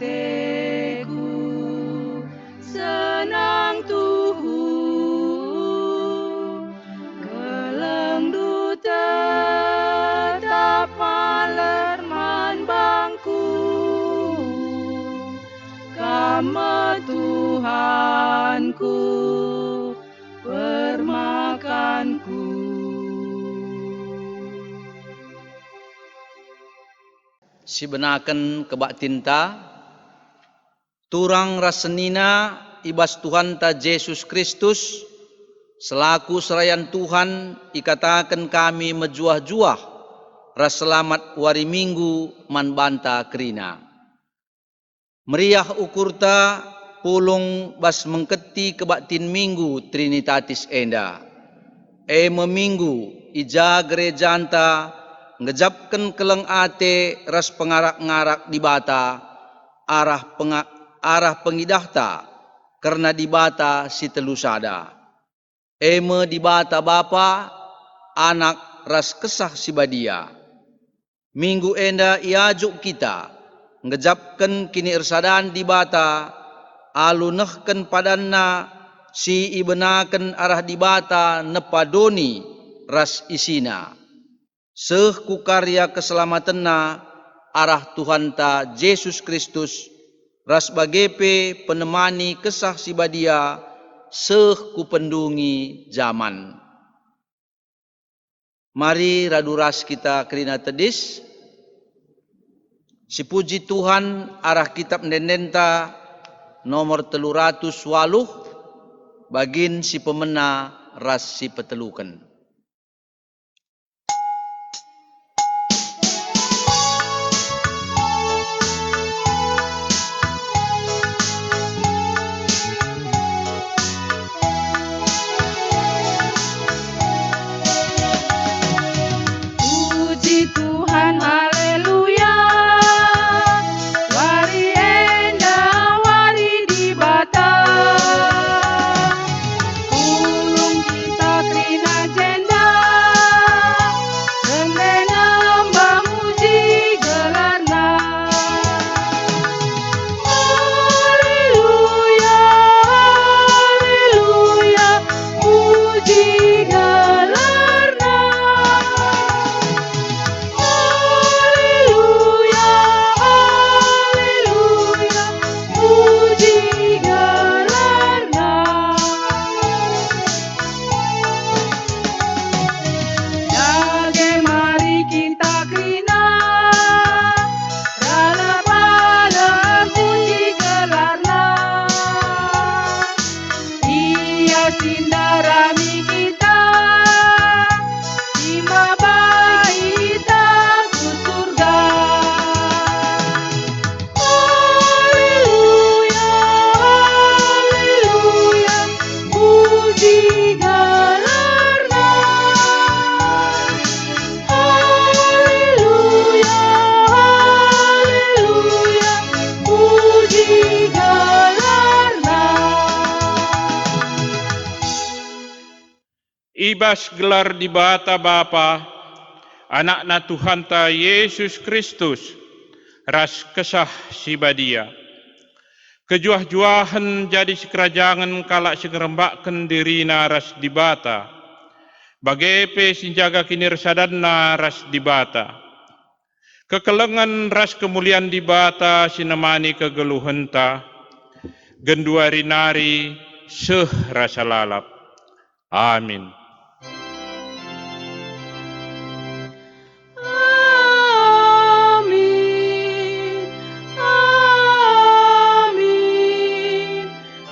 ateku senang tuhu kelengdu tetap malerman bangku kama Tuhanku permakanku. Sibenaken kebak tinta turang rasenina ibas Tuhan ta Yesus Kristus selaku serayan Tuhan ikatakan kami mejuah-juah ras selamat wari minggu man banta kerina meriah ukurta pulung bas mengketi kebatin minggu Trinitatis enda meminggu ija gerejanta ngejapkan keleng ate ras pengarak-ngarak di bata arah pengidahta karena di bata si telusada di bata bapa anak ras kesah si badia minggu enda iajuk kita ngejapkan kini ersadan di bata alunehken padanna si ibenaken arah di bata nepadoni ras isina seh ku karya keselamatanna arah Tuhan ta Yesus Kristus ras bagepe penemani kesah si badia seh ku pendungi zaman. Mari radu ras kita kerina tedis si puji Tuhan arah kitab ndendenta nomor 308 bagin si pemena ras si petelukan. Puji Tuhan, haleluya. Wari enda, wari di bata. Ulung kita kerina jenda. Rendenam bamuji gelarna. Haleluya, haleluya. Puji gelarna. Haleluya, haleluya, puji gelarna. Jage mari kita kerina, rala-rala puji gelarna. Ia sindarami kita, ima baita ku surga. Haleluya, haleluya, puji gelarna. Haleluya, haleluya, puji gelarna. Ibas gelar di bata Bapa, anakna Tuhan ta Yesus Kristus, ras kesah si badia. Kejuah-juahan jadi sekerajangan kalak singerembakken dirina ras di bata. Bagepe sinjaga kinirsadanna ras di bata. Kekelengan ras kemuliaan di bata sinemani kegeluhenta. Genduari nari seh rasa lalap. Amin. Amin, amin,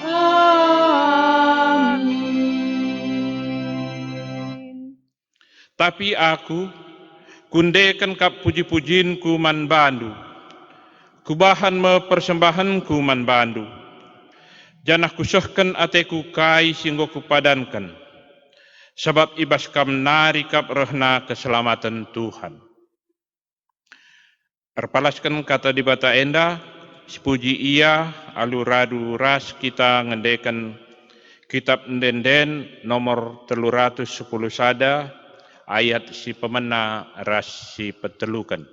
amin. Tapi aku kundekan kap puji-pujinku man bandu. Kubahan me persembahanku man bandu. Janah kusahkan ateku kai singgo kupadankan. Sebab ibas kam nari kap rehna keselamatan Tuhan. Erpalaskan kata di bata enda, sepuji ia aluradu ras kita ngendekan kitab ndenden nomor 310 sada ayat si pemena ras si petelukan.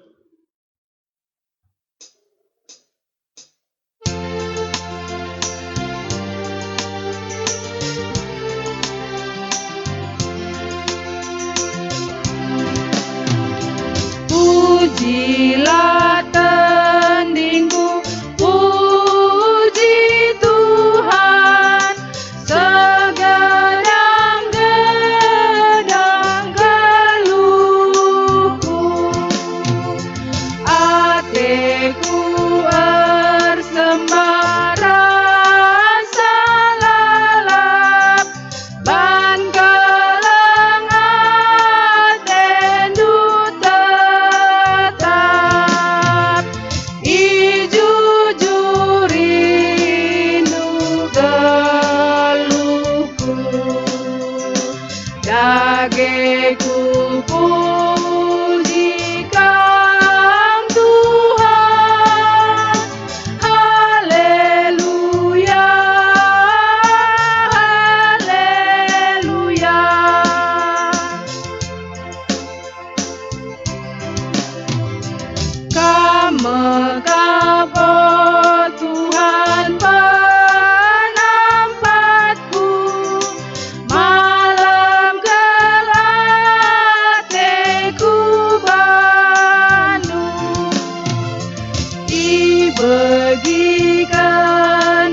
bagikan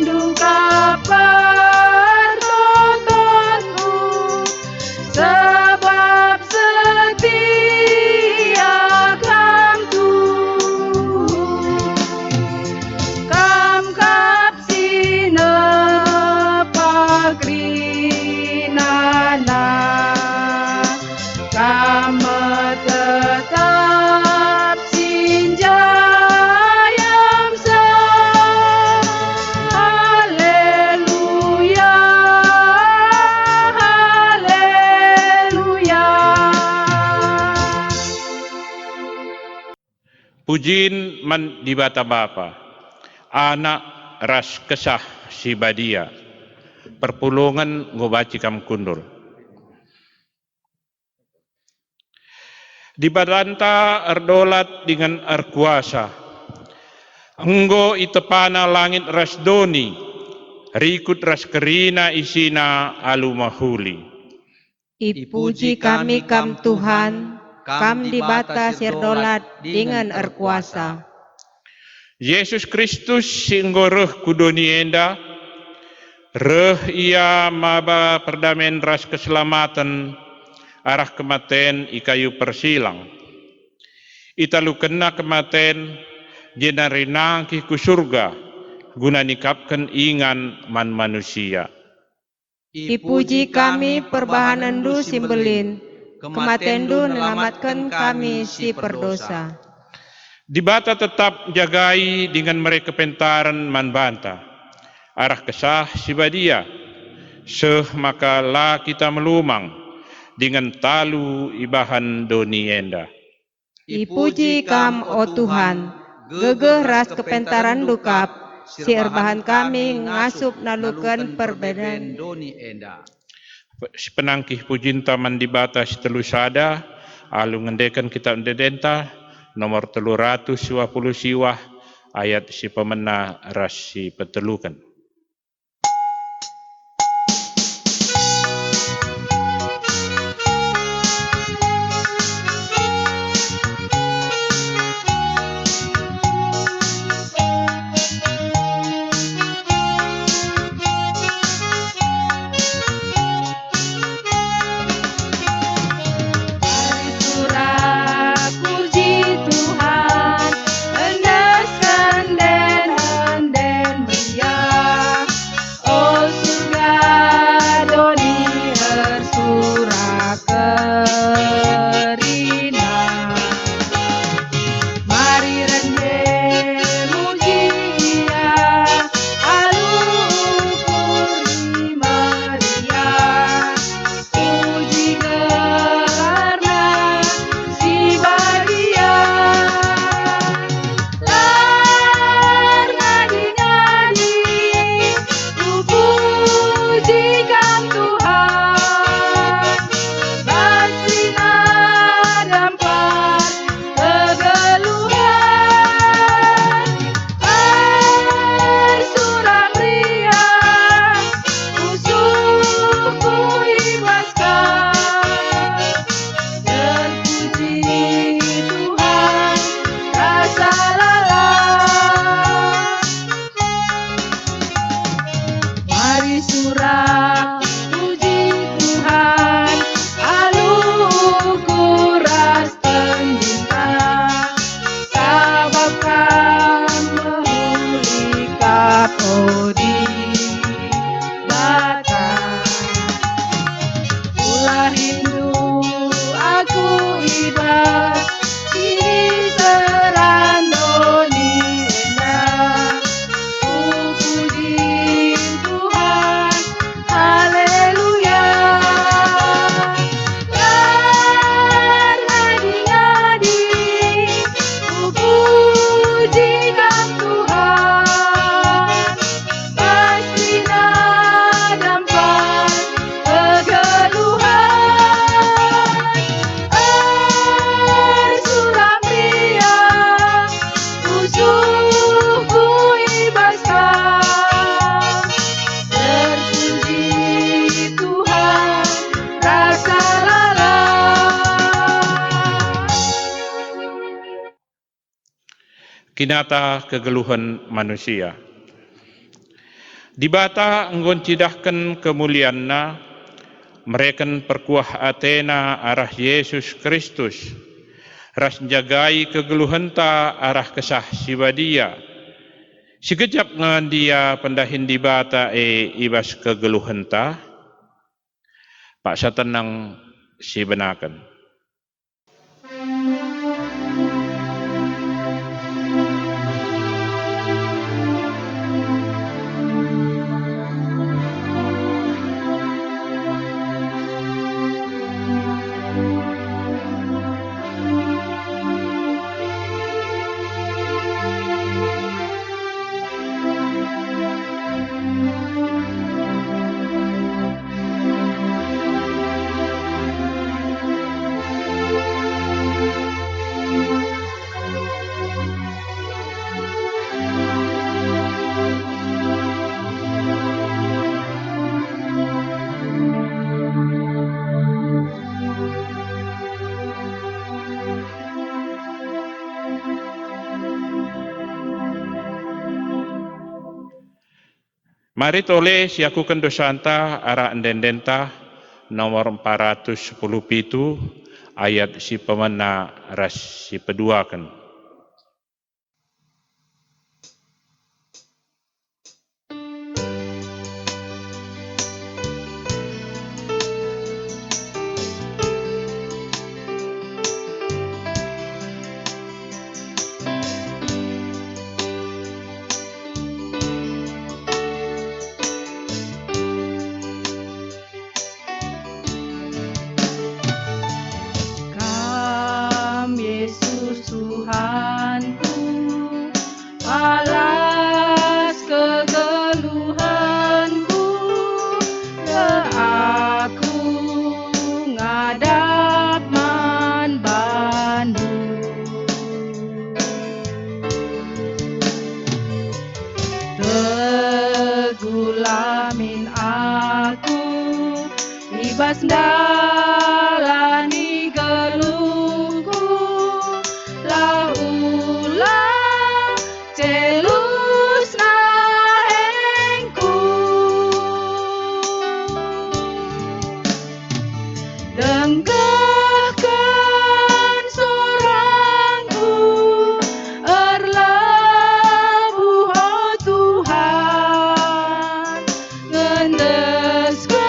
duka pertontonmu, sebab setia kam Tuhan. Kam kapsina pakrinana, kam tetap sinjayam sah. Haleluya, haleluya. Pujin man di bata Bapa, anak ras kesah si badia, perpulungan ngobaci kam kundur. Di badanta erdolat dengan erkuasa, enggo itepana langit ras doni, rikut ras kerina isina alu mahuli. Ipuji kami kam Tuhan, kam di bata sirdolat dengan erkuasa. Yesus Kristus singgo reh kudoni enda, reh ia maba perdamaian ras keselamatan, arah kematian ikayu persilang. Italu kena kematian, jenari nangki ku surga, guna nikapkan ingan man manusia. Ipuji kami perbahanan du simbelin, kematian du nelamatkan kami si perdosa. Di bata tetap jagai dengan mereka pentaran man banta, arah kesah si badia, seh maka la kita melumang, dengan talu ibahan doni enda. Ipuji kam o Tuhan, gegeh ras kepentaran dukap, si erbahan kami ngasup nalukan perbedaan. doni enda. Penangkih pujinta man di batas telusada, alu ngendekan kitab dedenta, nomor 320 siwah, ayat si pemena ras si petelukan. kinata kegeluhan manusia. Dibata enggon cidahkan kemulianna, mereken perkuah Athena arah Yesus Kristus, ras jagai kegeluhanta arah kesah siwadia. Sekejap ngan dia pendahin dibata ibas kegeluhanta, Pak satenang si benakan. Mari toleh siakukan dosanta ara endendenta nomor 410 pitu ayat si pemena ras si peduakan. Gulamin aku ibas dalani geluhku laulah celus naengku denggahkan sorangku erlabuh oh Tuhan ngendeskan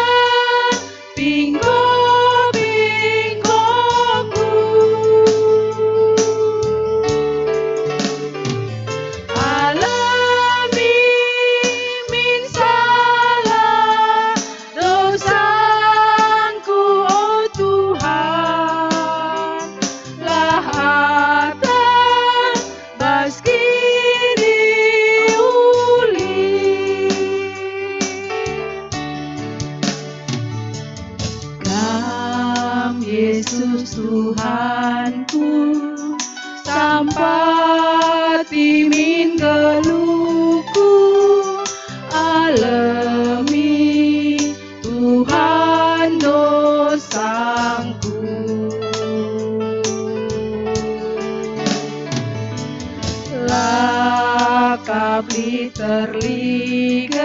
pinggo-pinggoku alami min salah dosaku oh Tuhan lahatan baskiri uli Kam Yesus Tuhanku sampati min geluhku alami Tuhan dosangku lakabli terligat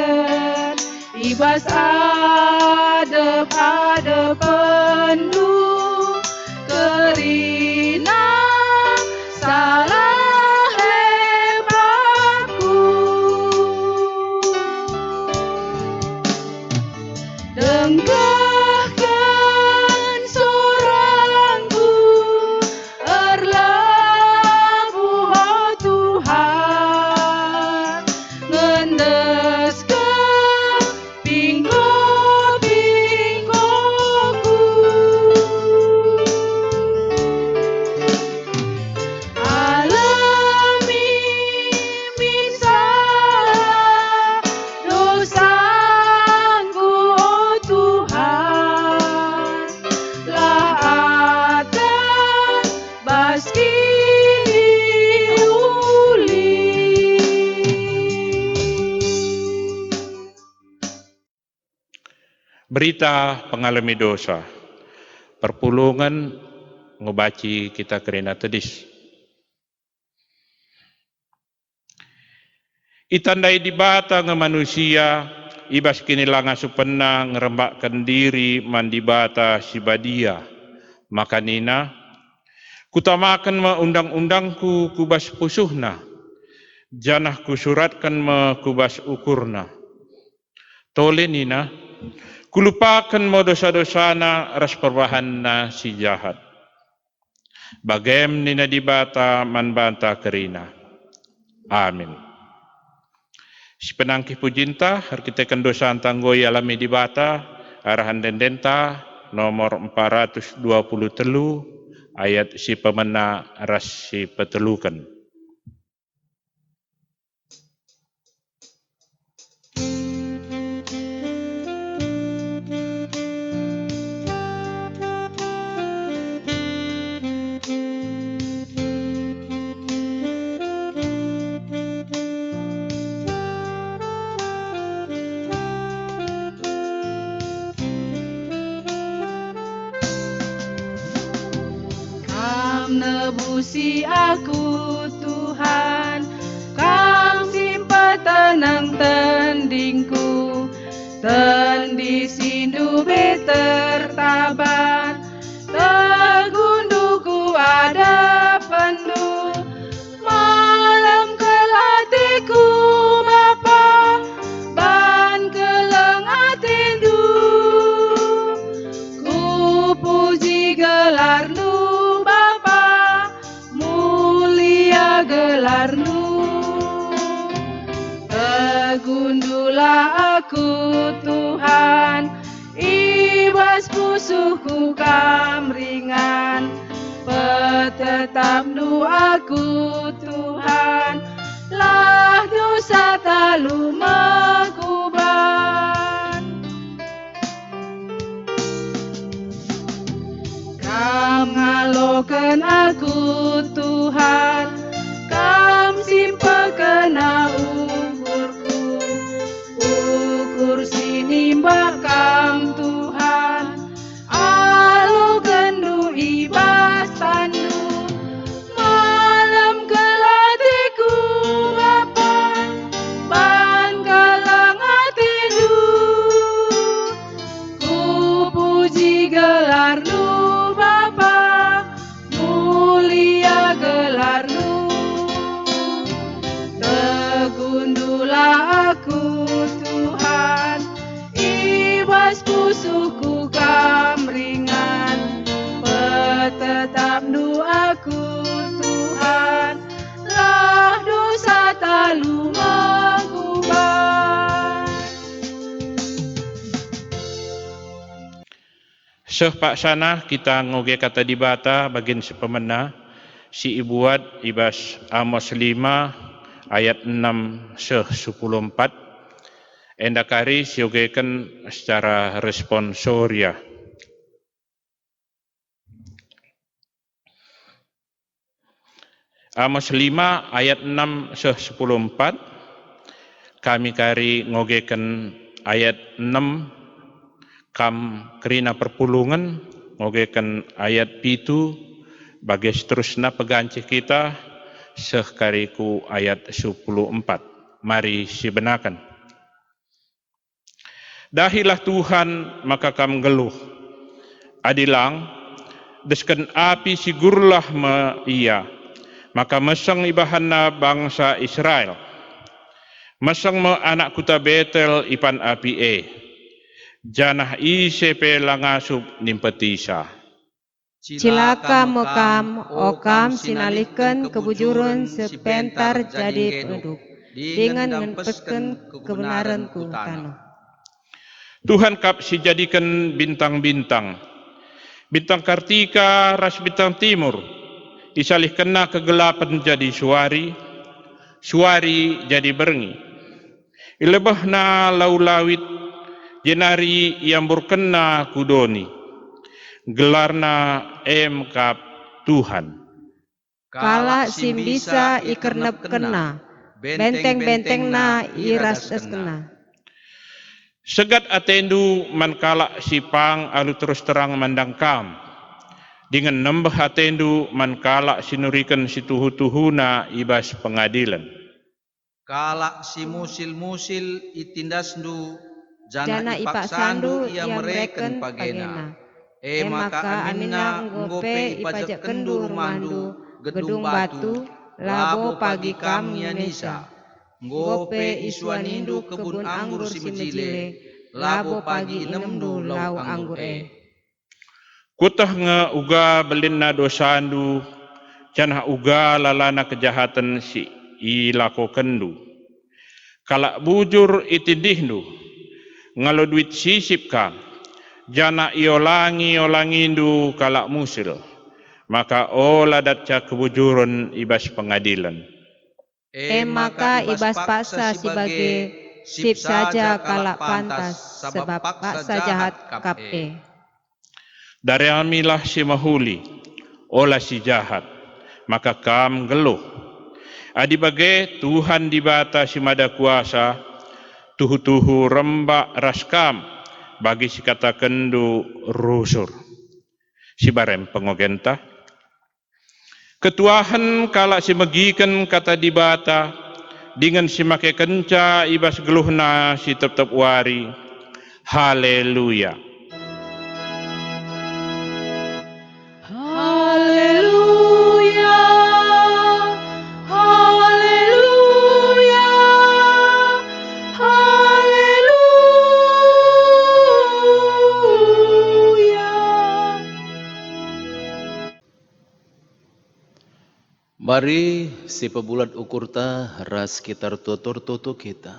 ibas adep-adep penuh kerina salah hebatku denggahkan sorangku erlabuh oh Tuhan ngendeskan pinggo-pinggoku alami min salah dosaku oh Tuhan lahatan baskiri uli Berita pengalami dosa. Perpulungan ngobaci kita kerina tedis. Itandai di bata nge manusia, ibas kini langa supena ngerembakkan diri mandi bata si badia. Maka nina, kutamakan ma undang-undangku kubas pusuhna, janah kusuratkan ma kubas ukurna. Tole nina, kulupakan ma dosa-dosana ras perbahanna si jahat. Bagem nina di bata man banta kerina. Amin. Si penangkih pujinta, arkitekan dosa antanggoi alami di bata, arahan dendenta, nomor 423, ayat si pemena ras si petelukan. Nebusi aku Tuhan, Kam simpa tenang tendingku, tendi sindu betertaban, tegunduku ada pendu, malam kelatiku Bapa, ban keleng atendu, ku puji gelarmu gelarmu, tegundulah aku Tuhan, ibas pusuhku Kam ringan, petetapmu aku Tuhan, lah dosa talu mekuban. Kam ngaloken aku Tuhan, Kam simpa kena ukurku, ukur sinimba Kam Tuhan, alu gendu ibas tandu, malam kelatiku Bapa, ban kalang atendu, ku puji gelarmu Bapa, mulia gelarmu. Tegundulah aku Tuhan, ibas pusuhku Kam ringan, petetapmu aku Tuhan, lah dosa talu mengubah. Seh pak sana kita ngoge kata di bata bagin sepemena, si ibuat ibas Amos 5, ayat 6 14, endakari siogekan secara responsoria. Amos 5 ayat 6 14, kami kari ngogekan ayat 6, Kam kerina perpulungan, ngogekan ayat 7, bagi seterusnya pegancih kita, sekariku ayat 14. Mari sibenakan. Dahilah Tuhan maka Kam geluh. Adilang desken api sigurlah me ia. Maka meseng ibahanna bangsa Israel. Meseng me anak kuta Betel ipan api janah isepe langasup nimpetisa. Cilaka mekam, Kam sinalihkan kebujuran sepentar jadi penduduk, dengan menepeskan kebenaranku tanah. Tuhan kap si jadikan bintang-bintang, bintang Kartika ras bintang timur, isalih kena kegelapan jadi suari, suari jadi berengi. Ilebahna lau-lawit, jenari yang berkena kudoni, gelarna kap Tuhan. Kala simbisa ikernep kena, benteng-benteng na iras kena. Segat atendu mankala sipang alu terus terang mandang Kam. Dengan nembah atendu mankala sinurikan situhu-tuhuna ibas pengadilan. Kalak si musil-musil itindas-ndu Jana ipak sandu ia mereken pagena. Maka aminna nggope ipajak kendu rumandu gedung batu labo pagi kam nisa. Nggope isuanindu kebun anggur si mejile labo pagi inemdu lau anggur Kutah nga uga belinna dosandu canah uga lalana kejahatan si ilako kendu. Kalak bujur itidihndu ngalo duit sisip kam jana iolangindu kalak musil. Maka ola datca kebujuran ibas pengadilan. Maka ibas paksa sebagai sip saja kalak pantas sebab paksa jahat kape. Dari amilah si mahuli olah si jahat maka kam geluh. Adi bagai Tuhan dibata si mada kuasa tuhu-tuhu rembak raskam bagi si kata kendu rusur. Si barem pengogenta. Ketuahan kalak si megikan kata dibata dengan si make kenca ibas geluhna si tetap wari. Haleluya. Haleluya, haleluya, haleluya. Mari si pebulat ukur ta ras sekitar tutur kita.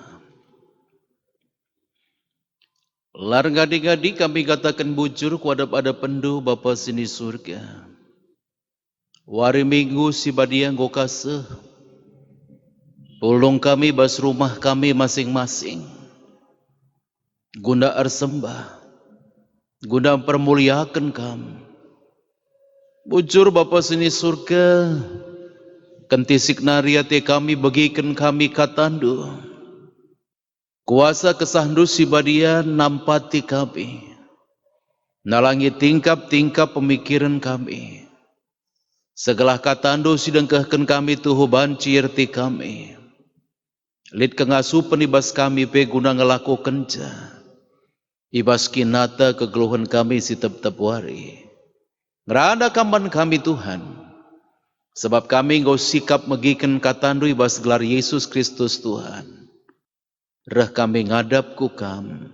Lar gadi-gadi kami katakan bujur kuadap ada pendu Bapa sini surga. Wari minggu si badia ngokase. Pulung kami bas rumah kami masing-masing. Guna arsembah. Guna permuliakan kami. Bujur Bapa sini surga. Kentisik nariate kami bagikan kami katandu. Kuasa kesahndu si badia nampati kami. Nalangi tingkap-tingkap pemikiran kami. Segala katandu sidengkahkan kami tuhu banci erti kami. Lid kengasu penibas kami pe guna ngelaku kenca. Ibas kinata kegeluhan kami si tep-tep wari. Ngerada kamban kami Tuhan. Sebab kami ngau sikap megikan katandu ibas gelar Yesus Kristus Tuhan. Reh kami ngadap ku kam.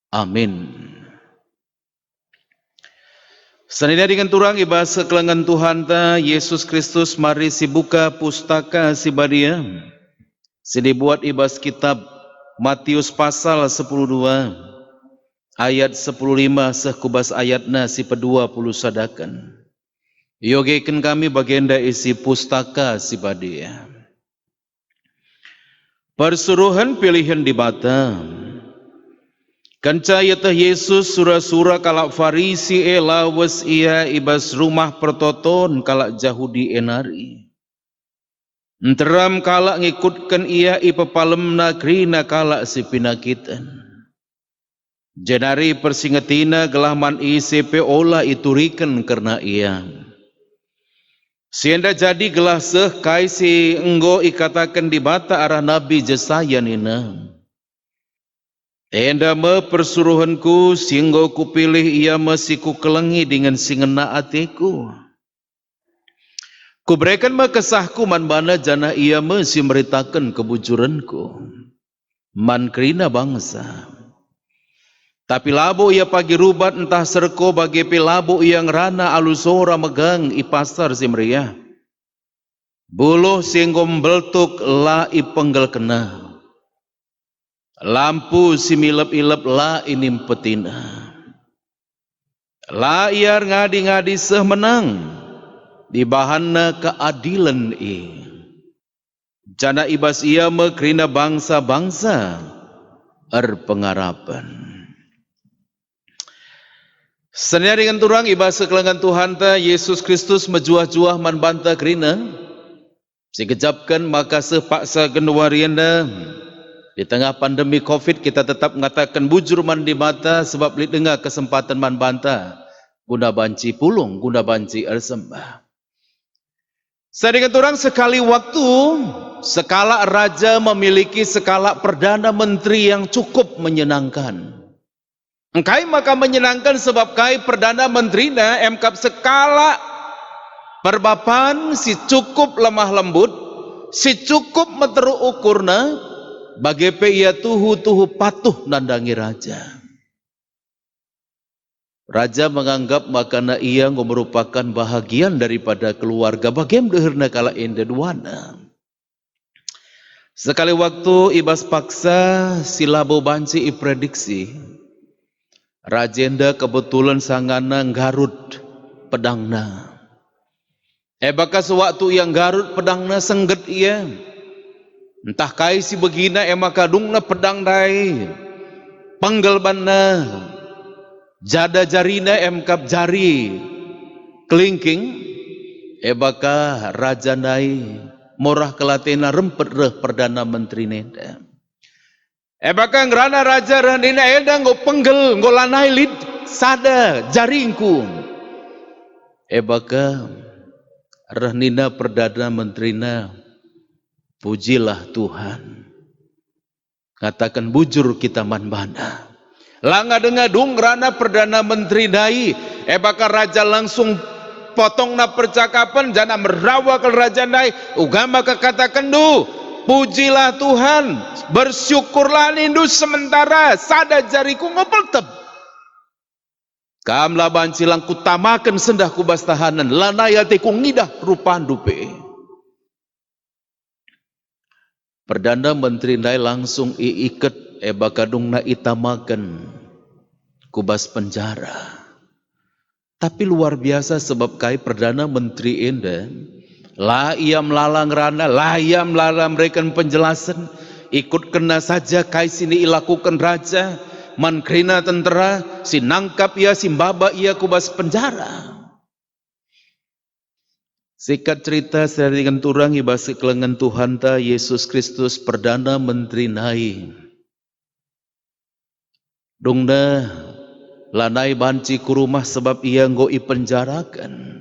Amin. Sanida dengan turang ibas kekelangan Tuhan ta Yesus Kristus mari si buka pustaka si badia. Si dibuat ibas kitab Matius pasal 12 ayat 15 sekubas ayatna si pedua puluh sadakan. Yogekan kami bagenda isi pustaka si badia. Persuruhan pilihan di bata. Kanca yata Yesus surah-surah kalak Farisi lawas ia ibas rumah pertoton kalak Jahudi enari. Enteram kalak ngikutkan ia ipepalem nagrina kalak si pinakitan. Jenari persingetina gelahman ICP ola iturikan karena ia. Sienda jadi gelah seh kai si enggo ikatakan di bata arah Nabi Jesaya nina. Enda me persuruhanku singgo ku pilih ia masih ku kelengi dengan singena atiku. Ku berikan me kesahku man bana jana ia masih meritakan kebujuranku. Man kerina bangsa. Tapi labo ia pagi rubat entah serko bagi pilabo yang rana alusora megang i pasar si meriah. Buluh singgom beltuk la i penggel kena. Lampu si milep-ilep la inim petina. La iar ngadi-ngadi seh menang. Di bahanna keadilan i. Jana ibas ia mekrina bangsa-bangsa. Pengarapan. Senyari dengan turang ibas kekelangan Tuhan ta Yesus Kristus mejuah-juah man banta kerina. Si kejapkan maka sepaksa genwarianda. Di tengah pandemi COVID kita tetap mengatakan bujur man di mata sebab li dengar kesempatan man banta. Guna banci pulung, guna banci ersembah. Senyari dengan turang sekali waktu skala raja memiliki skala perdana menteri yang cukup menyenangkan. Engkai maka menyenangkan sebab kai perdana menteri na emkap skala perbapan si cukup lemah lembut, si cukup meteru ukurna, bagi pe ia tuhu patuh nandangi raja. Raja menganggap makana ia merupakan bahagian daripada keluarga bagem deherna kala ende duana. Sekali waktu ibas paksa silabo banci iprediksi, rajenda kebetulan sangana nggarut pedangna. Baka sewaktu yang garut pedangna sengget ia, entah kai si begina maka dungna pedang dai, penggelbanna, jada jarina emkap jari kelingking, baka raja nai morah kelatena rempet reh perdana menteri neda. Baka ngerana raja reh nina eda ngo penggel ngo lanai lid sada jaringku. Baka reh nina perdana menterina, pujilah Tuhan. Katakan bujur kita manbana. Langa dengadung rana perdana menteri dai, baka raja langsung potong na percakapan jana merawa ke raja dai, ugama katakan du, pujilah Tuhan, bersyukurlah nindu sementara sada jariku ngopeltep. Kamla bancilang kutamakan sendah kubas tahanan, lanayate ku ngidah rupan dupe. Perdana menteri dai langsung iiket bakadung na itamakan kubas penjara. Tapi luar biasa sebab kai perdana menteri enda lah ia melalang rana, lah ia melalang mereka penjelasan, ikut kena saja kai sini ilakukan raja, mankrina tentera, si nangkap ia, si baba ia kubas penjara. Sikat cerita sedangkan turang ibas kelengan Tuhan ta Yesus Kristus perdana menteri nai. Dungna lanai banci ku rumah sebab ia nggo ipenjarakan.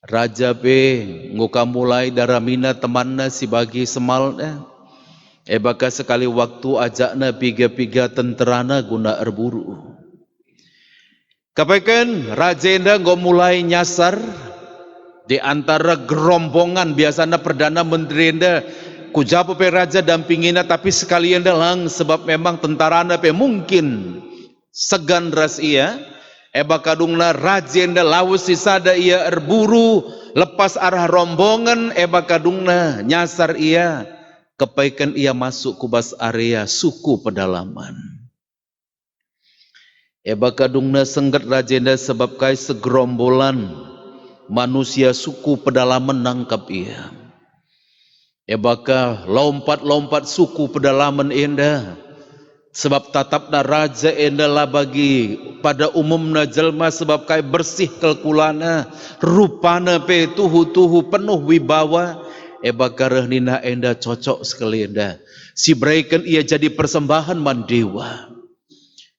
Raja pe nggo kamulai daramina temanna si bagi semalna. Baka sekali waktu ajakna piga-piga tenterana guna erburu. Kapaikan raja enda nggo mulai nyasar di antara gerombongan biasanya perdana menteri enda kujapu pe raja dampingina tapi sekalian dalang sebab memang tentarana pe mungkin segan ras ia bakadungna raja enda lawus sisada ia erburu lepas arah rombongan bakadungna nyasar ia kepaikan ia masuk kubas area suku pedalaman. Bakadungna sengget raja enda sebab kai segerombolan manusia suku pedalaman nangkap ia. Baka lompat-lompat suku pedalaman enda. Sebab tatapna raja enda lah bagi pada umumna jelma sebab kai bersih kelkulana. Rupana pe tuhu-tuhu penuh wibawa. Baka rehnina enda cocok sekali enda. Si berikan ia jadi persembahan mandewa.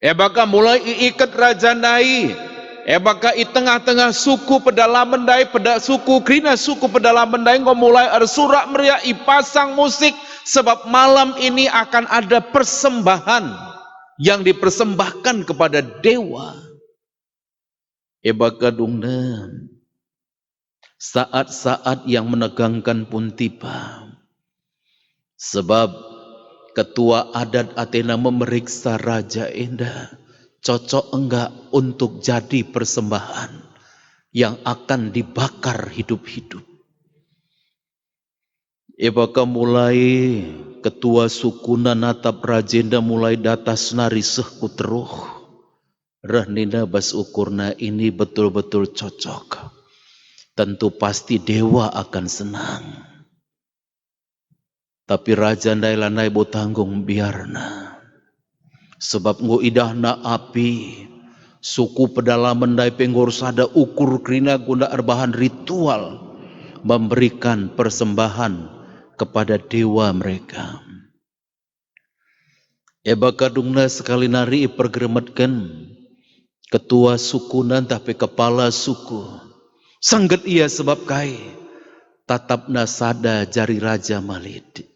Baka mulai iikat raja nai. Baka i tengah-tengah suku pedalaman dai suku krina suku pedalaman dai mulai arsurak meriak ipasang musik sebab malam ini akan ada persembahan yang dipersembahkan kepada dewa. Baka dungna saat-saat yang menegangkan pun tiba sebab ketua adat Athena memeriksa raja enda. Cocok enggak untuk jadi persembahan yang akan dibakar hidup-hidup. Baka mulai ketua suku natap rajenda mulai datas nariseh kuteruh. Rehnina bas ukurna ini betul-betul cocok. Tentu pasti dewa akan senang. Tapi raja ndai lanai botanggung biarna. Sebab nggo idahna api suku pedalaman dai penggor sada ukur krina guna erbahan ritual memberikan persembahan kepada dewa mereka. Baka dungna sekali nari pergeremetkan ketua suku nan tapi kepala suku sangget ia sebab kai tatapna sada jari raja malid.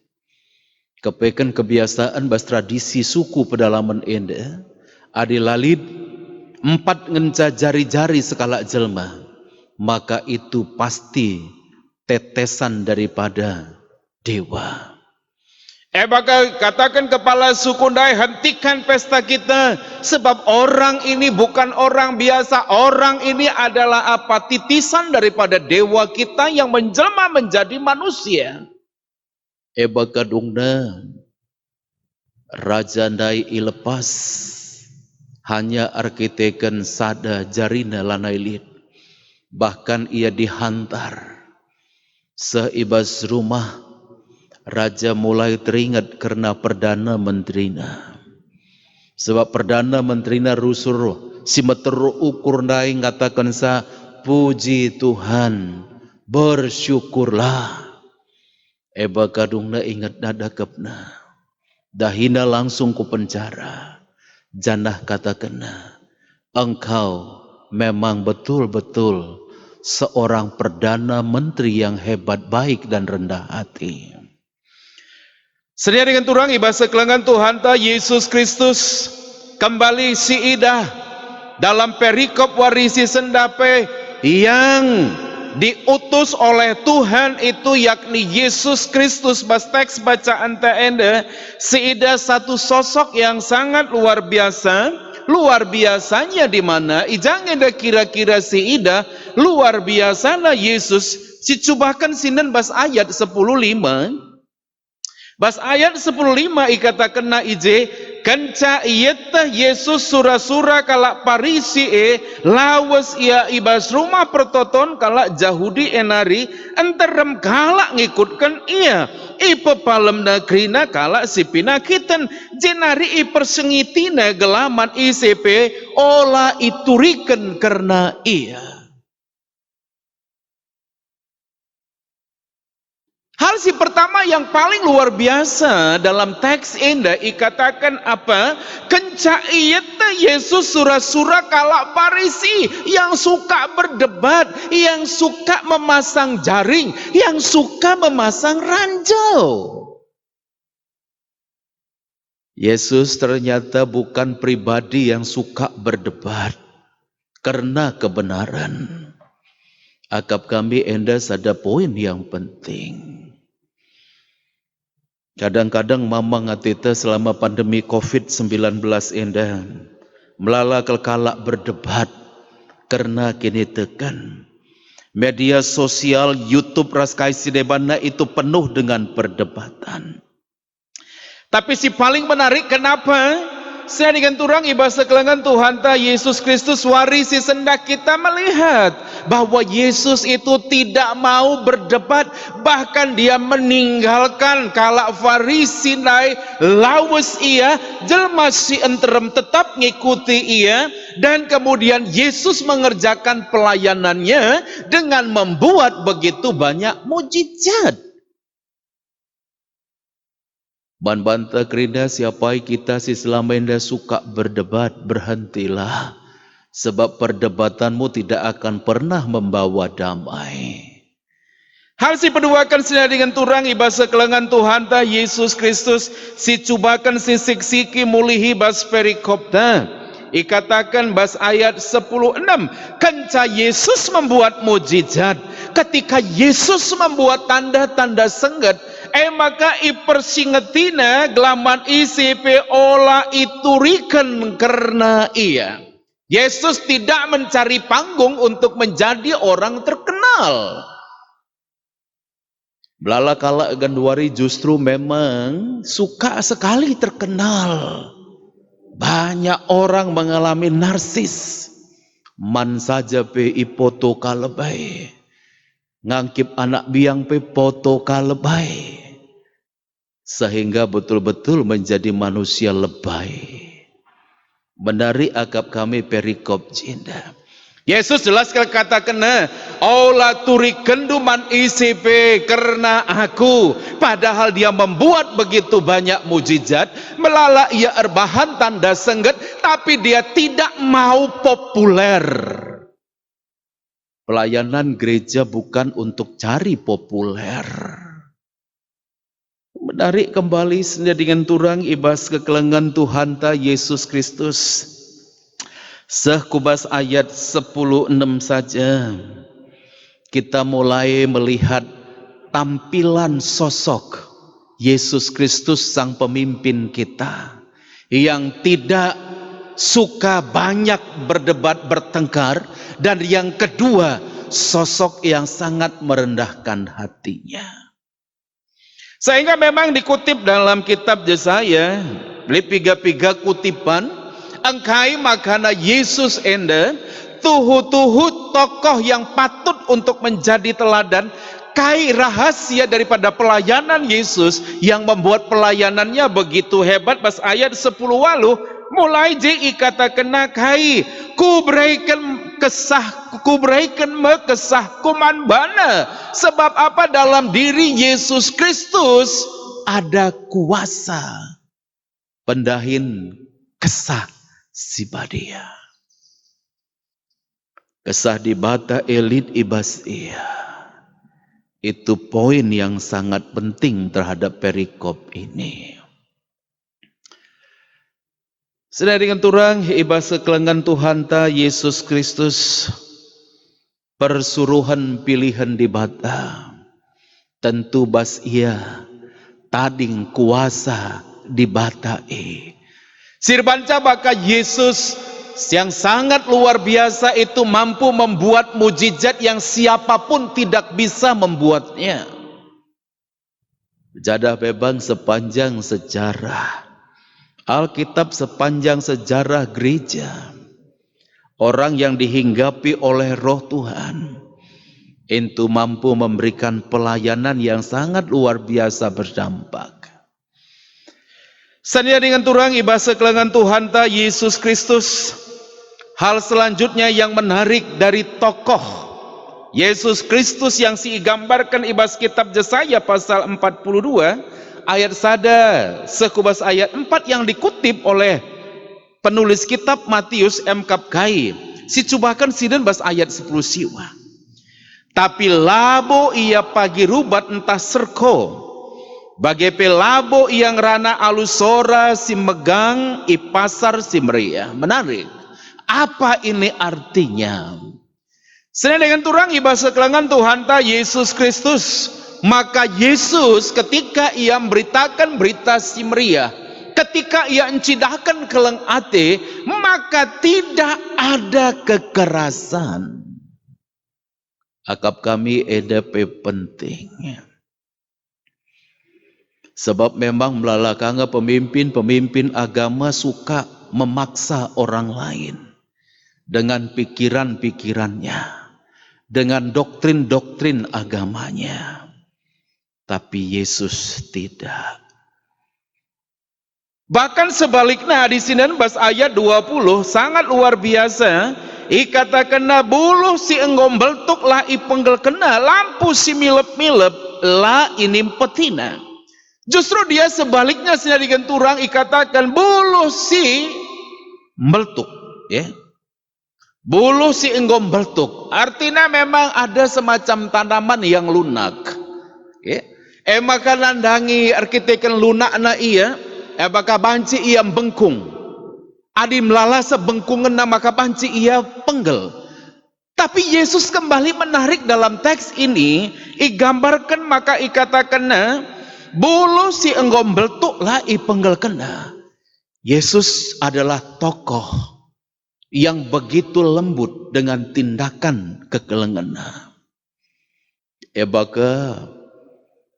Kepekan kebiasaan bas tradisi suku pedalaman ende, adi lalid 4 ngenca jari-jari sekala jelma, maka itu pasti tetesan daripada dewa. Maka katakan kepala suku Ndai, hentikan pesta kita, sebab orang ini bukan orang biasa. Orang ini adalah apa? Titisan daripada dewa kita yang menjelma menjadi manusia. Kadungna Raja Ndai ilepas hanya arkiteken sada jarina lanailid, bahkan ia dihantar seibas rumah. Raja mulai teringat karena Perdana Menterina, sebab Perdana Menterina rusur si meteru ukur Ndai ngatakan sa puji Tuhan, bersyukurlah. Kadungna ingat nada kepna, dahina langsung ku penjara. Janah katakanna, engkau memang betul-betul seorang Perdana Menteri yang hebat, baik dan rendah hati. Sedia dengan turang ibasa kelengan Tuhan ta Yesus Kristus kembali si idah dalam perikop warisi sendape yang diutus oleh Tuhan itu, yakni Yesus Kristus. Bas teks bacaan ende si idah satu sosok yang sangat luar biasa. Luar biasanya di mana? Ijang enda kira-kira si idah luar biasa lah Yesus. Si cubakan sinden bas ayat 10:5. Bas ayat 10:5 ikatakan na ije kanca iyeta Yesus sura-sura kalak parisi lawas ia ibas rumah pertoton kalak Jahudi enari enterem kalak ngikutkan ia ipepalem nagrina kalak sipina kiten jenari ipersengitina gelaman ICP ola ituriken karena ia. Hal si pertama yang paling luar biasa dalam teks ini dikatakan apa? Kenca iyeta Yesus sura-sura kalak parisi yang suka berdebat, yang suka memasang jaring, yang suka memasang ranjau. Yesus ternyata bukan pribadi yang suka berdebat karena kebenaran. Akap kami endas ada poin yang penting. Kadang-kadang mamang atita selama pandemi COVID-19 endah melala kalak berdebat karena kini tekan. Media sosial YouTube raskai sidebana itu penuh dengan perdebatan. Tapi si paling menarik kenapa? Saya dengan turang ibasa kelengan Tuhan ta Yesus Kristus warisi sendak kita melihat bahwa Yesus itu tidak mau berdebat, bahkan dia meninggalkan kalak Farisi nai lawas ia jelma si enterem tetap ngikuti ia, dan kemudian Yesus mengerjakan pelayanannya dengan membuat begitu banyak mujizat. Banta kerida siapa kita si selama anda suka berdebat, berhentilah, sebab perdebatanmu tidak akan pernah membawa damai. Hal si peduakan sedia dengan turang ibasa kelengan Tuhan ta Yesus Kristus si cubakan si siksiki mulihi bas perikopta. Ikatakan bas ayat 10:6 kenca Yesus membuat mujizat, ketika Yesus membuat tanda-tanda sengget, maka ipersingetina gelaman ICP ola ituriken karena ia. Yesus tidak mencari panggung untuk menjadi orang terkenal. Belala kala ganduari justru memang suka sekali terkenal. Banyak orang mengalami narsis. Man saja pe ipoto kalebay. Ngangkip anak biang pe poto kalebay. Sehingga betul-betul menjadi manusia lebay. Menari akap kami perikop jinda. Yesus jelas katakan ola turi kenduman ICP karena aku, padahal dia membuat begitu banyak mujizat, melala ia erbahan tanda sengget, tapi dia tidak mau populer. Pelayanan gereja bukan untuk cari populer. Menarik kembali dengan turang ibas kekelengan Tuhan ta Yesus Kristus. Sekubas ayat 10:6 saja. Kita mulai melihat tampilan sosok Yesus Kristus sang pemimpin kita. Yang tidak suka banyak berdebat bertengkar, dan yang kedua sosok yang sangat merendahkan hatinya. Sehingga memang dikutip dalam kitab Yesaya, piga kutipan, angkai makana Yesus enda tuhu-tuhu tokoh yang patut untuk menjadi teladan. Kai rahasia daripada pelayanan Yesus yang membuat pelayanannya begitu hebat. Pas ayat 10 walu mulai ji katakan kai kubreikan kesah kuman bana. Sebab apa? Dalam diri Yesus Kristus ada kuasa pendahin kesah sibadia. Kesah di bata elit ibas ia. Itu poin yang sangat penting terhadap perikop ini. Sedang dengan turang ibas kekelengan Tuhan ta Yesus Kristus, persuruhan pilihan di bata. Tentu bas ia tading kuasa di bata Sirbanca baka Yesus yang sangat luar biasa itu mampu membuat mujizat yang siapapun tidak bisa membuatnya. Jadah bebang sepanjang sejarah Alkitab, sepanjang sejarah gereja, orang yang dihinggapi oleh Roh Tuhan itu mampu memberikan pelayanan yang sangat luar biasa berdampak. Sania dengan turang ibas kekelengan Tuhan ta Yesus Kristus. Hal selanjutnya yang menarik dari tokoh Yesus Kristus yang digambarkan ibas kitab Yesaya pasal 42 ayat sada sekubas ayat 4 yang dikutip oleh penulis kitab Matius M. Kapkai. Si cubakan siden bas ayat 10 siwa. Tapi labo ia pagi rubat entah serko. Bagai pelabo yang rana alusora si megang i pasar si meriah. Menarik. Apa ini artinya? Senang dengan turang ibas kekelengan Tuhan ta Yesus Kristus. Maka Yesus ketika ia memberitakan berita si meriah, ketika ia encidahkan keleng ate, maka tidak ada kekerasan. Akap kami EDP penting. Sebab memang melalakanga pemimpin agama suka memaksa orang lain dengan pikiran-pikirannya, dengan doktrin-doktrin agamanya. Tapi Yesus tidak. Bahkan sebaliknya di sini bas ayat 20 sangat luar biasa. Ikatakanna buluh si enggombel tuk lah ipenggel kena lampu si milep-milep lah inim petina. Justru dia sebaliknya senadikan turang ikatakan buluh si meltuk, ya. Buluh si enggom beltuk. Artinya memang ada semacam tanaman yang lunak. Ya. Maka nandangi arkiteken lunak na iya, maka banci ia bengkung. Adi melala sebengkungan maka banci ia penggel. Tapi Yesus kembali menarik dalam teks ini, igambarkan maka ikatakan bulu si enggom beltuk lah ipenggel kena. Yesus adalah tokoh yang begitu lembut dengan tindakan kekelengena. Baka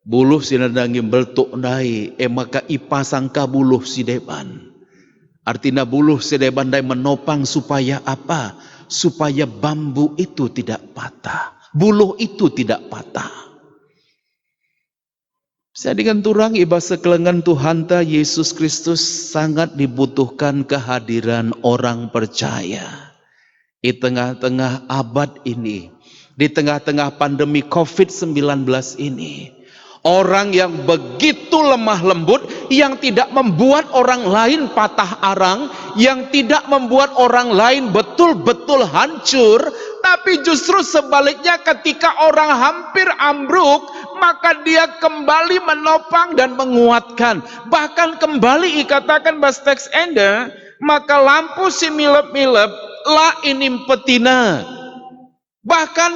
buluh si nadangi beltuk nai, maka ipasangka buluh si deban. Artinya buluh si deban dai menopang supaya apa? Supaya bambu itu tidak patah, buluh itu tidak patah. Saya dengan turang ibas sekelengan Tuhan ta Yesus Kristus sangat dibutuhkan kehadiran orang percaya di tengah-tengah abad ini, di tengah-tengah pandemi COVID-19 ini. Orang yang begitu lemah lembut, yang tidak membuat orang lain patah arang, yang tidak membuat orang lain betul-betul hancur, tapi justru sebaliknya ketika orang hampir ambruk, maka dia kembali menopang dan menguatkan. Bahkan kembali dikatakan bahasa teks enda, maka lampu si milep-milep la inim petina. Bahkan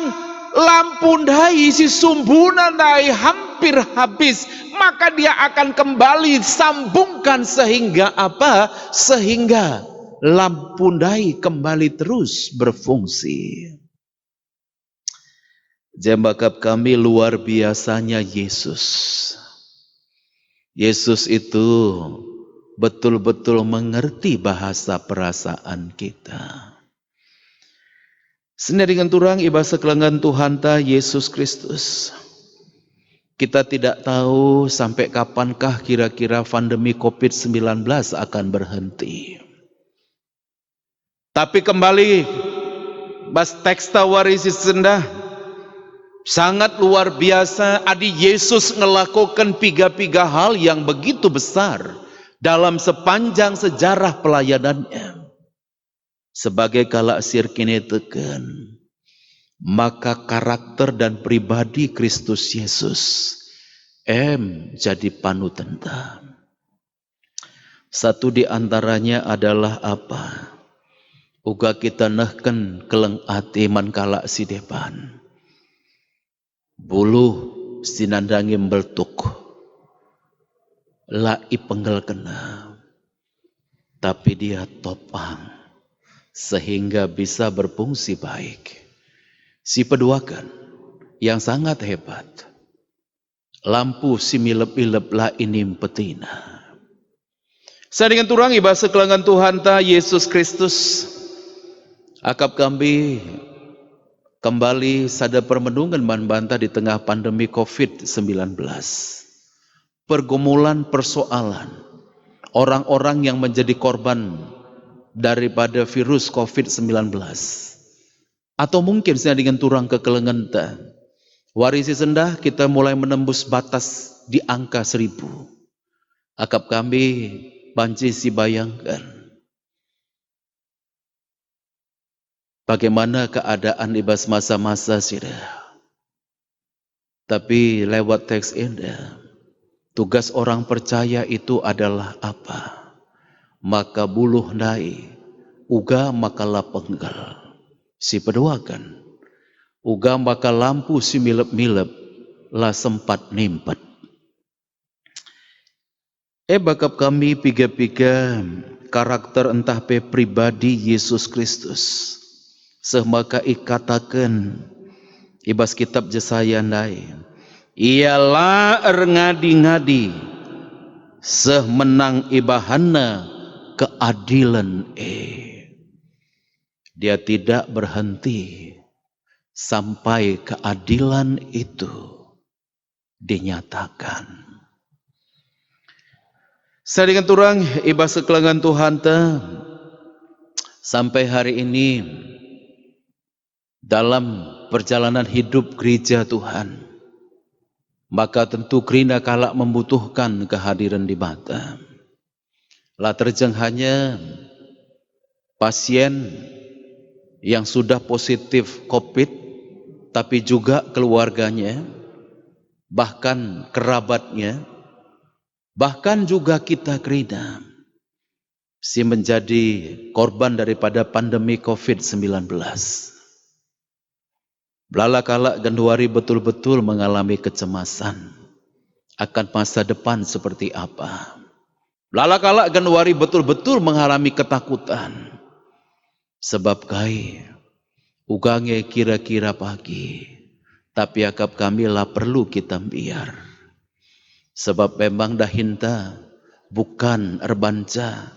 lampu dai si sumbuna dai hampir habis, maka dia akan kembali sambungkan sehingga apa? Sehingga lampu dai kembali terus berfungsi. Jembakap kami luar biasanya Yesus. Yesus itu betul-betul mengerti bahasa perasaan kita. Senang dengan turang ibasa kelengan Tuhan ta Yesus Kristus. Kita tidak tahu sampai kapankah kira-kira pandemi COVID-19 akan berhenti. Tapi kembali bas teks tawarisi sendah sangat luar biasa. Adi Yesus melakukan piga-piga hal yang begitu besar dalam sepanjang sejarah pelayanannya. Sebagai kala sir kini teken, maka karakter dan pribadi Kristus Yesus jadi panutan. Satu di antaranya adalah apa? Uga kita nehken keleng ati man kala si depan. Buluh sinandangi mbeltuk. La ipenggel kena. Tapi dia topang. Sehingga bisa berfungsi baik. Si peduakan yang sangat hebat. Lampu si milep-milep la inim petina. Saya dengan turang ibasa kelangan Tuhan ta Yesus Kristus. Akap kami kembali sada permenungan manbanta di tengah pandemi COVID-19. Pergumulan persoalan. Orang-orang yang menjadi korban daripada virus COVID-19. Atau mungkin saya dengan turang kekelengan ta. Warisi sendah kita mulai menembus batas di angka 1000. Akap kami banci si bayangkan. Bagaimana keadaan ibas masa-masa sirah. Tapi lewat teks indah. Tugas orang percaya itu adalah apa? Maka buluh nai, uga maka lapenggal, si peduakan, uga maka lampu si milep-milep, la sempat nimpet. Bakap kami piga-piga karakter entah pe pribadi Yesus Kristus. Semaka ikatakan, ibas kitab Yesaya nai, ialah ngadi-ngadi, seh menang ibahana, keadilan dia tidak berhenti sampai keadilan itu dinyatakan. Saya dengan turang ibas kelangan Tuhan ta sampai hari ini dalam perjalanan hidup gereja Tuhan, maka tentu kerina kala membutuhkan kehadiran di mata. Lah terjang hanya pasien yang sudah positif COVID, tapi juga keluarganya, bahkan kerabatnya, bahkan juga kita kerina si menjadi korban daripada pandemi COVID-19. Belala kala Ganduari betul-betul mengalami kecemasan akan masa depan seperti apa. Lala kala Ganduari betul-betul mengalami ketakutan. Sebab kai ugange kira-kira pagi. Tapi akap kami lah perlu kita biar. Sebab memang dahinta bukan erbanca.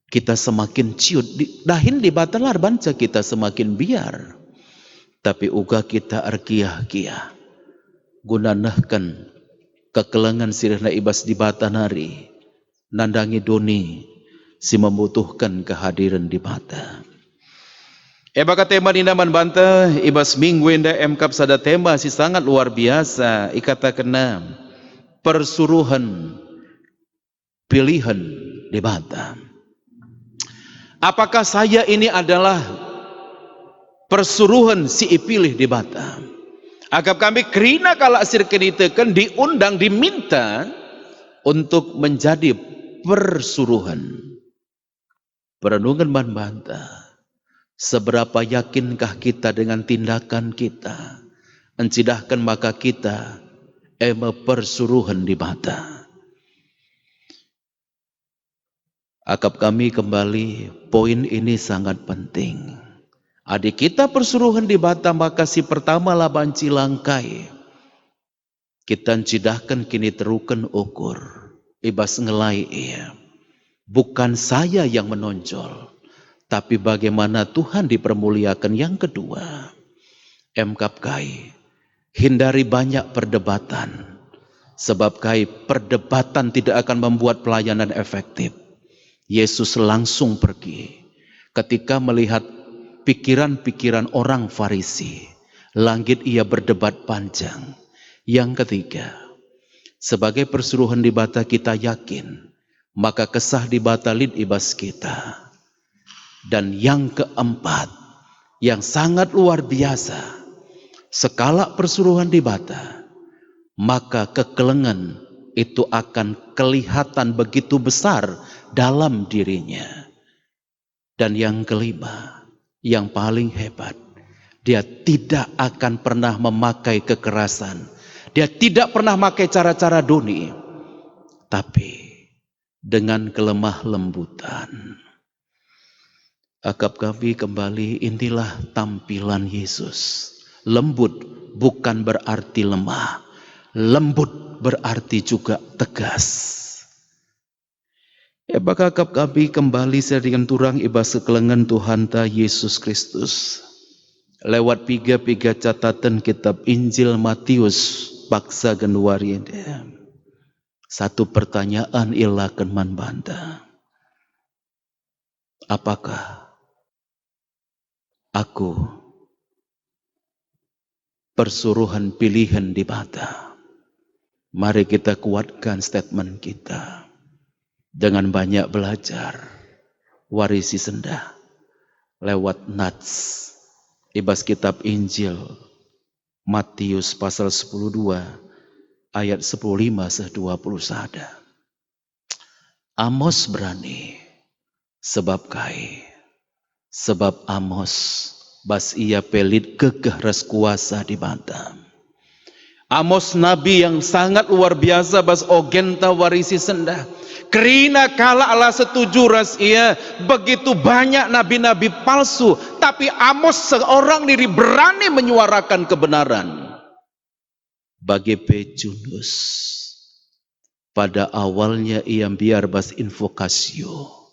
Kita semakin ciut. Dahin di batal erbanca kita semakin biar. Tapi uga kita erkiah-kiah. Gunanahkan kekelengan sirna ibas di batanari. Nandangi doni si membutuhkan kehadiran di mata. Baka tema ni naman banta ibas minggu enda MKAP sada tema si sangat luar biasa ikata kena persuruhan pilihan di Batam. Apakah saya ini adalah persuruhan si ipilih di Batam? Agak kami kerina kalau sirkenitekan diundang, diminta untuk menjadi persuruhan. Perenungan bantah. Seberapa yakinkah kita dengan tindakan kita? Encidahkan maka kita persuruhan di Batam. Akap kami kembali, poin ini sangat penting. Adik kita persuruhan di Batam, maka si pertama lah banci langkai. Kita cidahkan kini terukan ukur. Ibas ngelai ia. Bukan saya yang menonjol, tapi bagaimana Tuhan dipermuliakan. Yang kedua, emkap kai, hindari banyak perdebatan. Sebab kai perdebatan tidak akan membuat pelayanan efektif. Yesus langsung pergi ketika melihat pikiran-pikiran orang Farisi. Langit ia berdebat panjang. Yang ketiga, sebagai persuruhan di Bata kita yakin, maka kesah dibatalin ibas kita. Dan yang keempat, yang sangat luar biasa, sekala persuruhan di Bata, maka kekelengan itu akan kelihatan begitu besar dalam dirinya. Dan yang kelima, yang paling hebat, dia tidak akan pernah memakai kekerasan. Dia tidak pernah memakai cara-cara duni, tapi dengan kelemah lembutan. Akap kami kembali, inilah tampilan Yesus. Lembut bukan berarti lemah. Lembut berarti juga tegas. Baka kami kembali dengan turang ibas kekelengan Tuhan ta Yesus Kristus. Lewat piga-piga catatan kitab Injil Matius paksa genuari. Satu pertanyaan ialah keman banta. Apakah aku persuruhan pilihan di Bata? Mari kita kuatkan statement kita. Dengan banyak belajar, warisi sendah, lewat nats, ibas kitab Injil, Matius pasal 12, ayat 15-21. Amos berani, sebab kai, sebab Amos, bas ia pelit kekeh ras kuasa di Batam. Amos nabi yang sangat luar biasa, bas ogenta warisi sendah. Kerina kala Allah setuju ras ia, begitu banyak nabi-nabi palsu, tapi Amos seorang diri berani menyuarakan kebenaran. Bagi Pejunus, pada awalnya ia biar bas invokasio,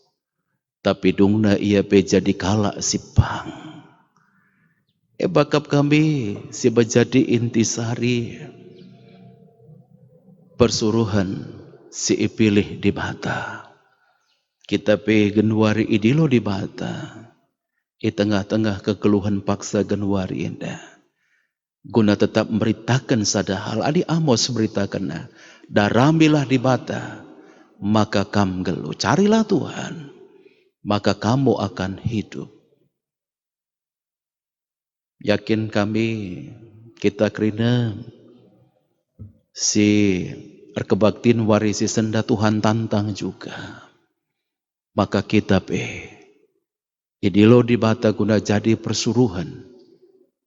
tapi dungna ia jadi kala sipang. Bakap kami si menjadi intisari persuruhan si ipilih di Bata. Kita genuari idilo di Bata. Di tengah-tengah kekeluhan paksa genuari indah. Guna tetap memberitakan sada hal. Adi Amos beritakan, daramilah di Bata, maka kamu gelu. Carilah Tuhan, maka kamu akan hidup. Yakin kami, kita kerina si kebaktiin warisi senda Tuhan tantang juga. Maka kita idilo di Bata guna jadi persuruhan.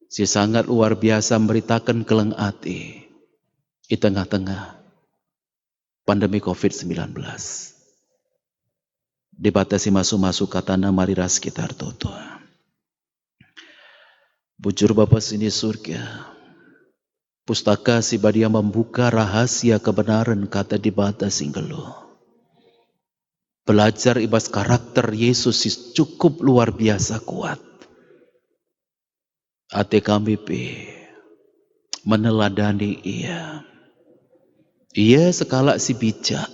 Si sangat luar biasa memberitakan keleng ati di tengah-tengah pandemi COVID-19. Di Bata si masuk-masuk katana marira sekitar toto. Bujur Bapa sini surga. Pustaka si badia membuka rahasia kebenaran kata di Bata singgelo. Belajar ibas karakter Yesus cukup luar biasa kuat. Ate kami meneladani ia. Ia sekala si bijak.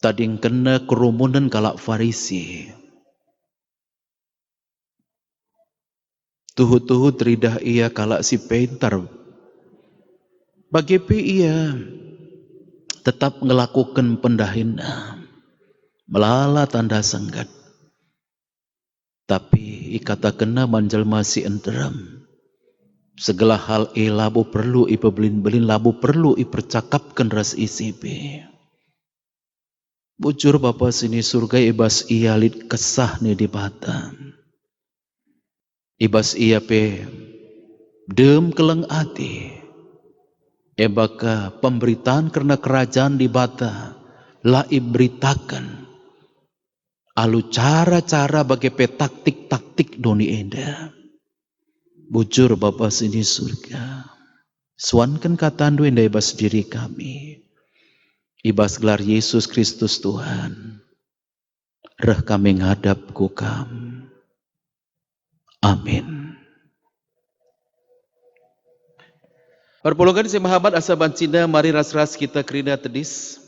Tading kena kerumunan kalak Farisi. Tuhut-tuhut ridah ia kalak si pintar. Bagi ia tetap ngelakukan pendahina, melala tanda senggat. Tapi ikata kena manjelma si enteram. Segala hal labu perlu ipebelin-belin, labu perlu ipercakapkan ras isibe. Bujur Bapa sini surga ibas iya lid kesah nih di Batam. Ibas iya pe dem keleng ati. Ebaka pemberitaan karena kerajaan di Bata lah iberitakan. Alu cara-cara bagi taktik-taktik doni enda. Bujur Bapa sini surga. Suankan katandu enda ibas diri kami. Ibas gelar Yesus Kristus Tuhan. Reh kami ngadap ku kam. Amin. Perpulungan si Muhammad asa bancina, mari ras-ras kita kerina tedis.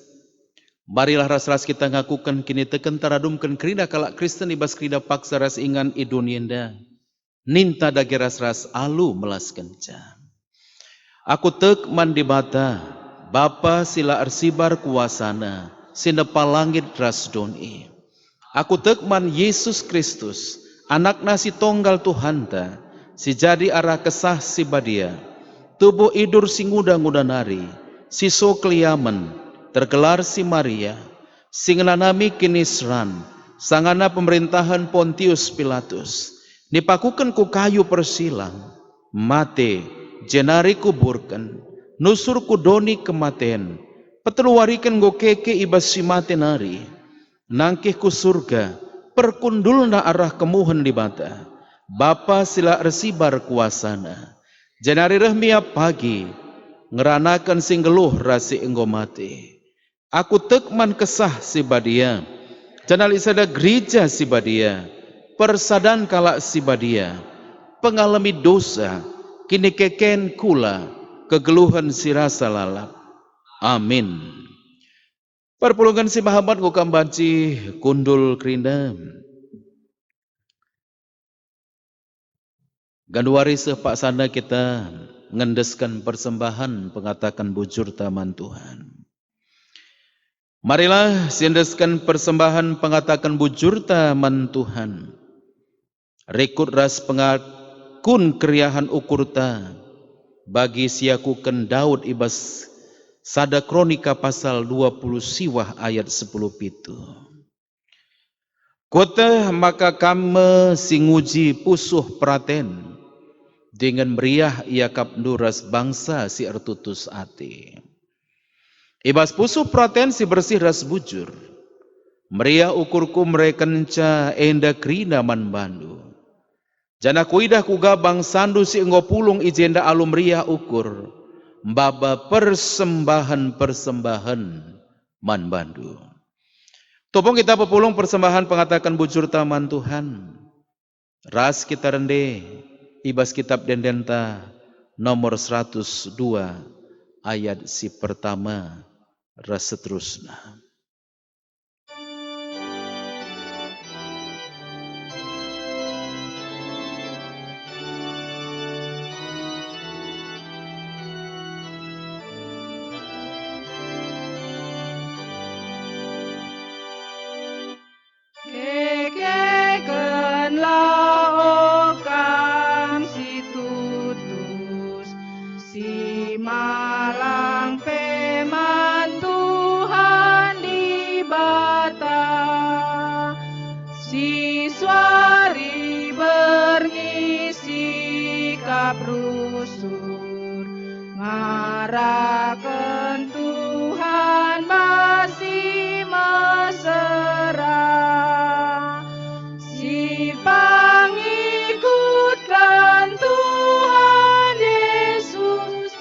Marilah ras-ras kita ngakukan kini teken taradumkan kerina kalak Kristen ibas kerina paksa ras ingan idunienda. Ninta dagi ras-ras alu melas kenca. Aku tek mandi bata, Bapa sila arsibar kuasana, sinepal langit ras doni. Aku tek man Yesus Kristus, anak nasi tonggal Tuhanta, si jadi arah kesah si badia. Tubuh idur si nguda-nguda nari, si so kliamen, tergelar si Maria, sing nanami kinisran, sangana pemerintahan Pontius Pilatus, dipakukan ku kayu persilang, mate, jenari kuburkan, nusur ku doni kematen, peteluarikan go keke ibas si mate nari, nangkih ku surga, perkundulna arah kemuhen di bata, Bapa sila arsibar kuasana, jenari rehmia pagi, ngeranakan singgeluh rasi enggo mati. Aku tekman kesah si badia, janali sada gereja si badia, persadan kalak si badia, pengalami dosa, kini keken kula, kegeluhan si rasa lalap. Amin. Perpulungan si Muhammad ngukam banci kundul kerinda. Ganduari sepak sana kita ngendeskan persembahan pengatakan bujur taman Tuhan. Marilah sindeskan persembahan pengatakan bujur taman Tuhan. Rekut ras pengakun keriahan ukurta bagi siakuken Daud ibas sada kronika pasal 20 siwah ayat 10 pitu. Kota maka kame singuji pusuh praten dengan meriah ia kapduras bangsa si ertutus ati. Ibas pusuh praten si bersih ras bujur. Meriah ukurku mereka kenca enda krina man bandu. Jana kuidah kuga bang sandu si enggo pulung ijenda alum meriah ukur. Mbaba persembahan man bandu. Topong kita pepulung persembahan pengatakan bujur taman Tuhan. Ras kita rende ibas kitab dendenta nomor 102 ayat si pertama ras seterusna. Kekekenlah okam si tutus, si malang peman Tuhan di bata, si suari berngisi kaprusur, ngarakan Tuhan masih mesra. Si pangikutkan Tuhan Yesus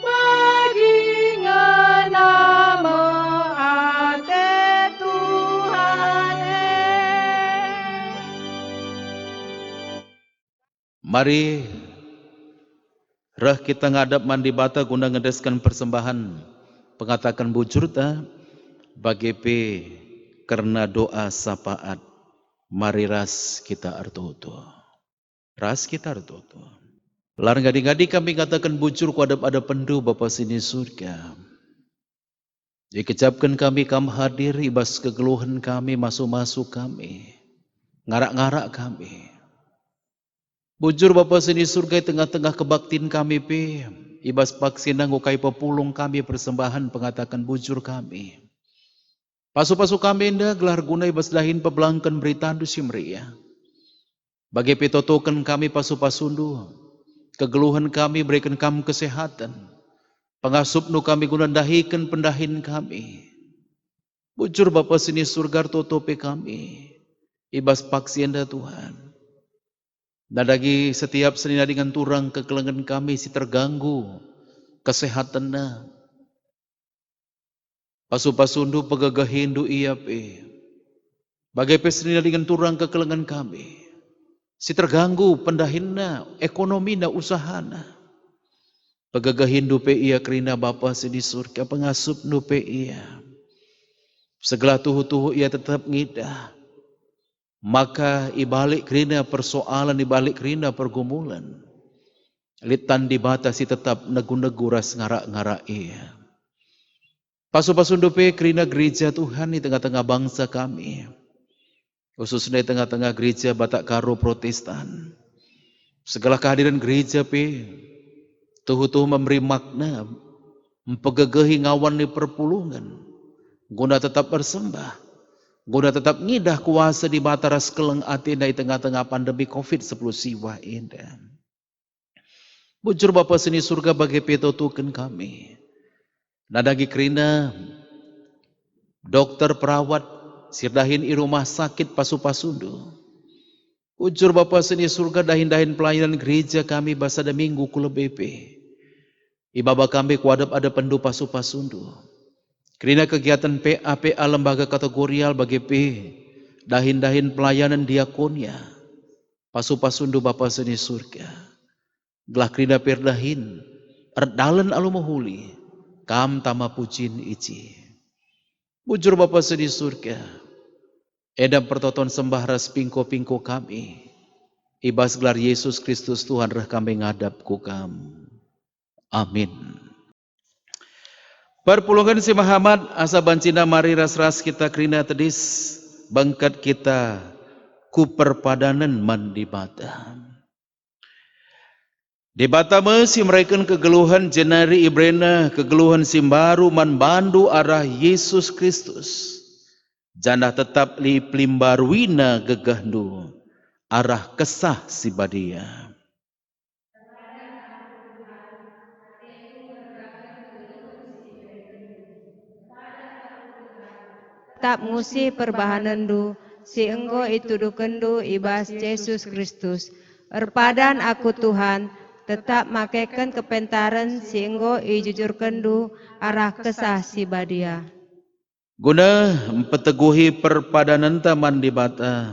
bagi ngenama ate Tuhan Mari reh kita ngadap mandi bata guna ngedeskan persembahan pengatakan bujur ta bagi pe karena doa sapaat. Mari ras kita artoto. Ras kita artoto. Lar ngadi-ngadi kami katakan bujur ku adap ada pendu Bapa sini surga. Dikecapkan kami kam hadir ibas kegeluhan kami masuk-masuk kami. Ngarak-ngarak kami. Bujur Bapa seni surga tengah-tengah kebaktin kami pe. Ibas paksin nanggo kai pepulung kami persembahan pengatakan bujur kami. Pasu-pasu kami indah gelar guna ibas dahin pebelangkan berita andu simria. Bagi pitotokan kami pasu-pasundu. Kegeluhan kami berikan kami kesehatan. Pengasupnu kami guna dahikan pendahin kami. Bujur Bapa seni surga totope kami. Ibas paksi anda Tuhan. Dan lagi setiap senina dengan turang kekelengan kami si terganggu. Kesehatannya. Pasu-pasundu pegagahindu iya pe. Bagai pesenina dengan turang kekelengan kami. Si terganggu pendahinna, ekonomina, usahana. Pegagahindu pe iya kerina Bapa sedi surga pengasupnu pe iya. Segala tuhu-tuhu ia tetap ngidah. Maka ibalik kerina persoalan, ibalik kerina pergumulan. Litan dibatasi tetap negu-negu ras ngarak-ngarak ia. Pasu-pasundu pe kerina gereja Tuhan di tengah-tengah bangsa kami. Khususnya di tengah-tengah gereja Batak Karo Protestan. Segala kehadiran gereja pe. Tuhu-tuhu memberi makna. Mempegegehi ngawan di perpulungan. Guna tetap bersembah. Guna tetap ngidah kuasa di bataras keleng atina di tengah-tengah pandemi COVID-19 siwa indah. Bujur Bapa seni surga bagi petotukan kami. Nadagi kerina dokter perawat sirdahin i rumah sakit pasu-pasundu. Bujur Bapa seni surga dahin-dahin pelayanan gereja kami basada minggu kula BP. Ibaba kami kuadap ada pendu pasu-pasundu. Kerana kegiatan PA lembaga kategorial bagi P, dahin-dahin pelayanan diakonia, pasu-pasundu Bapa seni surga. Gelah kerana perdahin, erdalan alumuhuli, kam tama pucin ici. Bujur Bapa seni surga, edam pertoton sembah ras pingko-pingko kami, ibas gelar Yesus Kristus Tuhan reh kami ngadap ku kam. Amin. Perpulungan si Muhammad asa bancina mari ras-ras kita kerina tedis bangkat kita ku perpadanan mandi bata. Di bata si mereka kegeluhan jenari ibrena kegeluhan simbaru man bandu arah Yesus Kristus. Janda tetap li plimbarwina gegahdu arah kesah si badia. Tetap ngusi perbahanandu, si enggo itu dukendu ibas Yesus Kristus. Erpadan aku Tuhan, tetap makaikan kepentaran si enggo ijujurkendu arah kesah si badia. Guna mempeteguhi perpadanan taman di bata,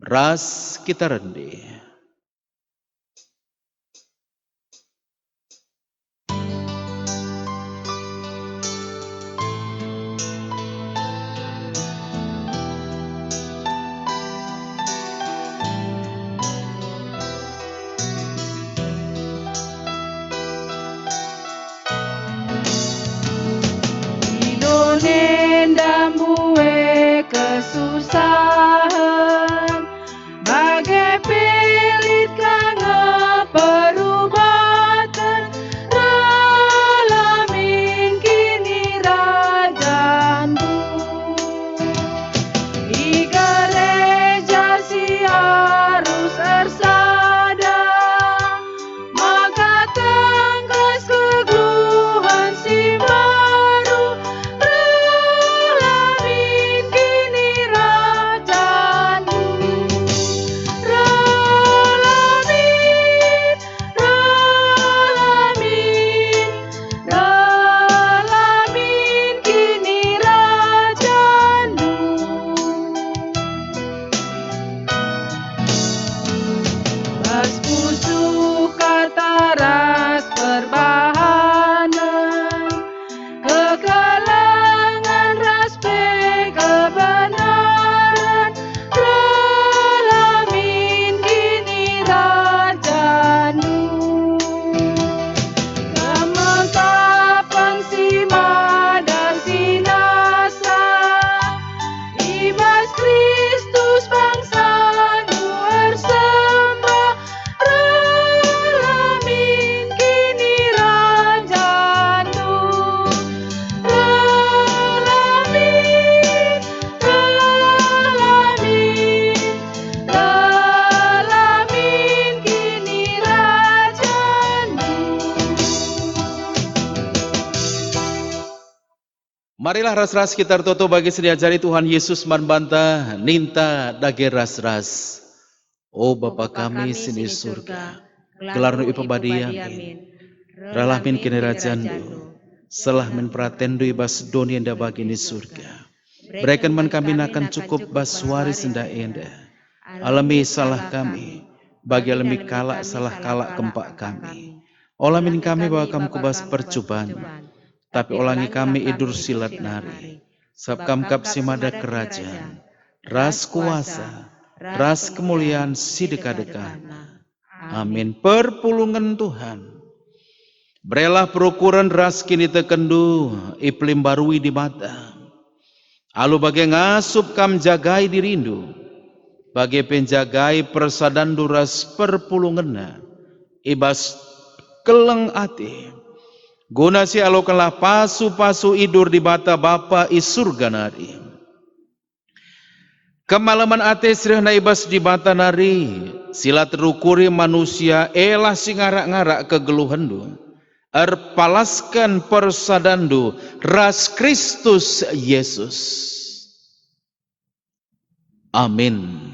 ras kita rendi. Nenda mbue kesusahan bagai pelit kanga perubatan ralamin kini rajandu di gereja si harus ersada maka tanggas kegeluhan si baru ralamin kini Marilah ras-ras kita toto bagi sedia jari Tuhan Yesus manbanta ninta dage ras-ras. O Bapa kami sini surga, gelarnu ipabadiam, ralahmin kini rajandu, selah min pratendu ibas doni enda bagi ni surga. Berikan man kami nakan cukup baswari senda enda. Alami salah kami, bagi alami kalak salah kalak kempak kami. Olamin kami bahwa kamu kubas percobaan, tapi olangi kami idur silat nari. Sebab kamkap simada kerajaan, ras kuasa, ras kemuliaan sideka-dekana. Amin. Perpulungan Tuhan. Berelah perukuran ras kini tekendu, iplim barui di mata. Alu bagai ngasup kam jagai dirindu, bagai penjagai persadandu ras perpulungan ibas keleng ati. Guna si alokanlah pasu-pasu idur di bata Bapa i surga nari. Kemalaman ate sirihna ibas di bata nari, sila terukuri manusia elah si ngarak-ngarak kegeluhandu. Erpalaskan persadandu ras Kristus Yesus. Amin.